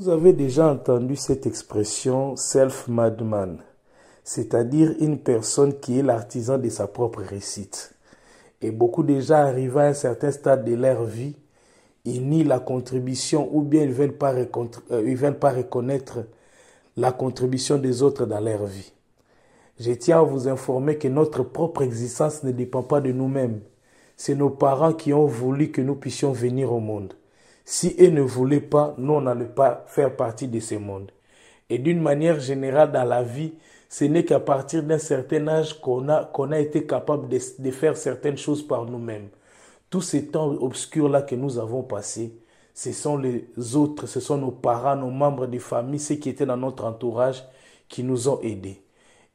Vous avez déjà entendu cette expression self-made man, c'est-à-dire une personne qui est l'artisan de sa propre réussite. Et beaucoup déjà arrivés à un certain stade de leur vie, ils nient la contribution ou bien ils veulent pas reconnaître la contribution des autres dans leur vie. Je tiens à vous informer que notre propre existence ne dépend pas de nous-mêmes. C'est nos parents qui ont voulu que nous puissions venir au monde. Si eux ne voulaient pas, nous, on n'allait pas faire partie de ce monde. Et d'une manière générale, dans la vie, ce n'est qu'à partir d'un certain âge qu'on a été capable de faire certaines choses par nous-mêmes. Tous ces temps obscurs-là que nous avons passés, ce sont les autres, ce sont nos parents, nos membres de famille, ceux qui étaient dans notre entourage, qui nous ont aidés.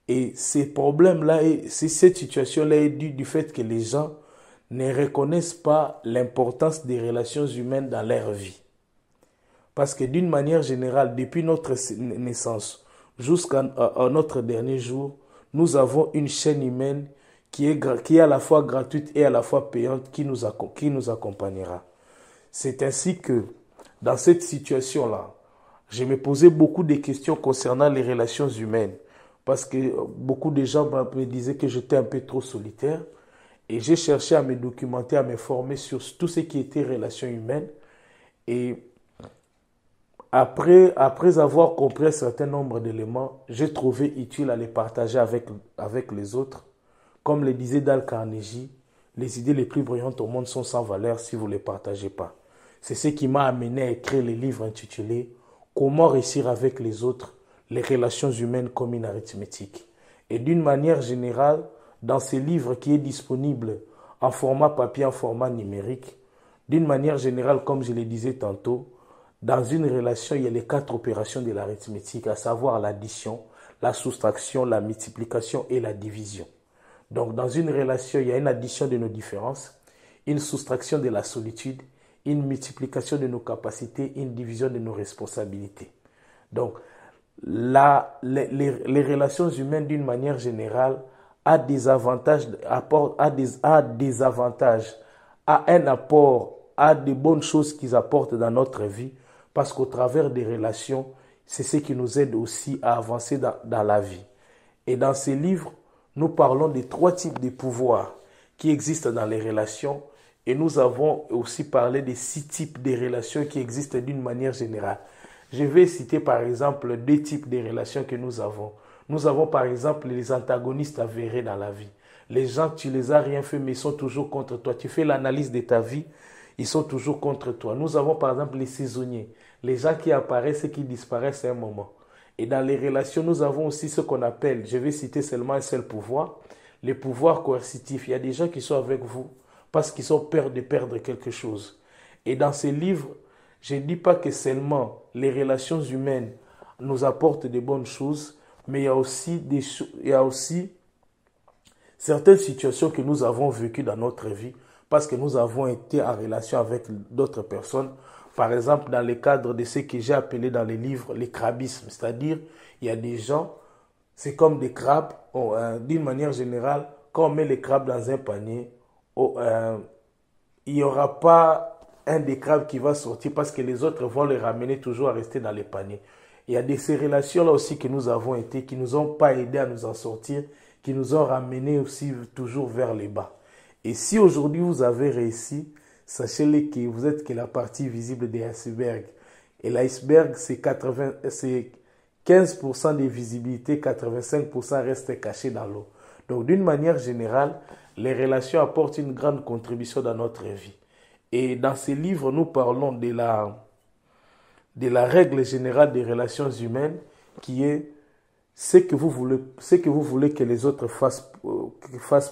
Et ces problèmes-là, cette situation-là est due du fait que les gens ne reconnaissent pas l'importance des relations humaines dans leur vie. Parce que d'une manière générale, depuis notre naissance jusqu'à notre dernier jour, nous avons une chaîne humaine qui est à la fois gratuite et à la fois payante qui nous accompagnera. C'est ainsi que, dans cette situation-là, je me posais beaucoup de questions concernant les relations humaines. Parce que beaucoup de gens me disaient que j'étais un peu trop solitaire. Et j'ai cherché à me documenter, à me former sur tout ce qui était relations humaines. Et après avoir compris un certain nombre d'éléments, j'ai trouvé utile à les partager avec les autres. Comme le disait Dale Carnegie, les idées les plus brillantes au monde sont sans valeur si vous ne les partagez pas. C'est ce qui m'a amené à écrire le livre intitulé « Comment réussir avec les autres, les relations humaines comme une arithmétique ». Et d'une manière générale, dans ce livre qui est disponible en format papier, en format numérique, d'une manière générale, comme je le disais tantôt, dans une relation, il y a les 4 opérations de l'arithmétique, à savoir l'addition, la soustraction, la multiplication et la division. Donc, dans une relation, il y a une addition de nos différences, une soustraction de la solitude, une multiplication de nos capacités, une division de nos responsabilités. Donc, les relations humaines, d'une manière générale, a des avantages, a un apport, a des bonnes choses qu'ils apportent dans notre vie, parce qu'au travers des relations, c'est ce qui nous aide aussi à avancer dans la vie. Et dans ces livres, nous parlons des 3 types de pouvoirs qui existent dans les relations, et nous avons aussi parlé des 6 types de relations qui existent d'une manière générale. Je vais citer par exemple 2 types de relations que nous avons. Nous avons par exemple les antagonistes avérés dans la vie. Les gens, tu les as rien fait, mais ils sont toujours contre toi. Tu fais l'analyse de ta vie, ils sont toujours contre toi. Nous avons par exemple les saisonniers. Les gens qui apparaissent et qui disparaissent à un moment. Et dans les relations, nous avons aussi ce qu'on appelle, je vais citer seulement un seul pouvoir, les pouvoirs coercitifs. Il y a des gens qui sont avec vous parce qu'ils ont peur de perdre quelque chose. Et dans ces livres, je ne dis pas que seulement les relations humaines nous apportent de bonnes choses, mais il y a aussi certaines situations que nous avons vécues dans notre vie parce que nous avons été en relation avec d'autres personnes. Par exemple, dans le cadre de ce que j'ai appelé dans les livres les crabismes, c'est-à-dire il y a des gens, c'est comme des crabes, d'une manière générale, quand on met les crabes dans un panier, il n'y aura pas un des crabes qui va sortir parce que les autres vont les ramener toujours à rester dans les paniers. Il y a ces relations-là aussi que nous avons été, qui ne nous ont pas aidés à nous en sortir, qui nous ont ramenés aussi toujours vers les bas. Et si aujourd'hui vous avez réussi, sachez-le que vous êtes que la partie visible des icebergs. Et l'iceberg, c'est 15% de visibilité, 85% reste caché dans l'eau. Donc d'une manière générale, les relations apportent une grande contribution dans notre vie. Et dans ces livres, nous parlons de la règle générale des relations humaines qui est ce que vous voulez que les autres fassent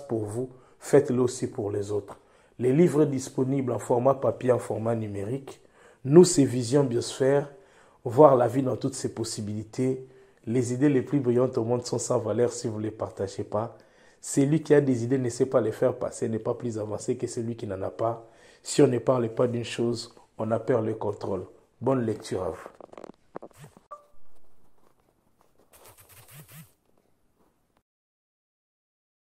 pour vous, faites-le aussi pour les autres. Les livres disponibles en format papier, en format numérique, Nous, c'est Vision Biosphère, voir la vie dans toutes ses possibilités. Les idées les plus brillantes au monde sont sans valeur si vous ne les partagez pas. Celui qui a des idées ne sait pas les faire passer, n'est pas plus avancé que celui qui n'en a pas. Si on ne parle pas d'une chose, on a perd le contrôle. Bonne lecture à vous.